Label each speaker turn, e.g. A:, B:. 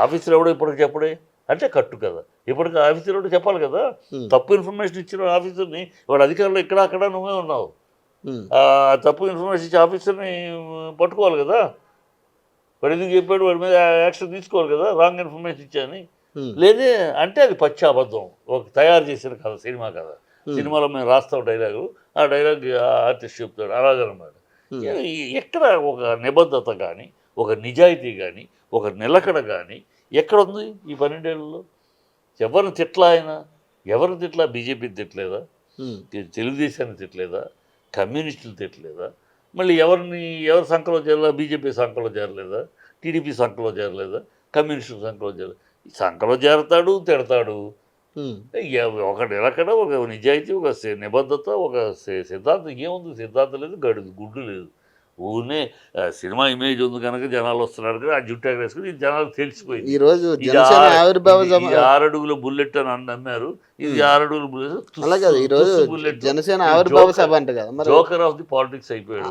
A: Officer ఎవడో ఇప్పటికి చెప్పడే అంటే కట్టు కదా. ఇప్పటికి ఆఫీసర్ ఎవడో చెప్పాలి కదా. తప్పు ఇన్ఫర్మేషన్ ఇచ్చిన ఆఫీసర్ని వాడు అధికారులు ఇక్కడ అక్కడ నువ్వే ఉన్నావు. తప్పు ఇన్ఫర్మేషన్ ఇచ్చే ఆఫీసర్ని పట్టుకోవాలి కదా. వాడు ఎందుకు చెప్పాడు, వాడి మీద యాక్షన్ తీసుకోవాలి కదా, రాంగ్ ఇన్ఫర్మేషన్ ఇచ్చాని. లేదే అంటే అది పచ్చి అబద్ధం, ఒక తయారు చేసిన కథ, సినిమా కథ. సినిమాలో మేము రాస్తాం డైలాగు, ఆ డైలాగ్ ఆర్టిస్ట్ చెప్తాడు, అలాగనమాట. ఎక్కడ ఒక నిబద్ధత కానీ, ఒక నిజాయితీ కానీ, ఒక నిలకడ కానీ ఎక్కడ ఉంది ఈ 12 ఏళ్ళలో? ఎవరిని తిట్లా ఆయన? ఎవరిని తిట్లా? బీజేపీని తిట్టలేదా? తెలుగుదేశాన్ని తిట్టలేదా? కమ్యూనిస్టులు తిట్టలేదా? మళ్ళీ ఎవరి సంఖలో చేరలేదా? బీజేపీ సంఖలో చేరలేదా? టీడీపీ సంఖలో చేరలేదా? కమ్యూనిస్టుల సంఖలో చేరలేదు. సంఖలో చేరతాడు, తిడతాడు. ఒక నిలకడ, ఒక నిజాయితీ, ఒక నిబద్ధత, ఒక సిద్ధాంతం. ఏముంది? సిద్ధాంతం లేదు, గుడ్డు లేదు. ఊరినే సినిమా ఇమేజ్ ఉంది కనుక జనాలు వస్తున్నారు కదా, ఆ జుట్టు ఎగరేసుకుని జనాలు తెలిసిపోయింది.
B: ఈరోజు
A: 6 అడుగుల బుల్లెట్ అని నమ్మారు, ఇది 6 అడుగుల బుల్లెట్.
B: జనసేన ఆవిర్భావ సభ అంట కదా,
A: జోకర్ ఆఫ్ ది పాలిటిక్స్ అయిపోయాడు.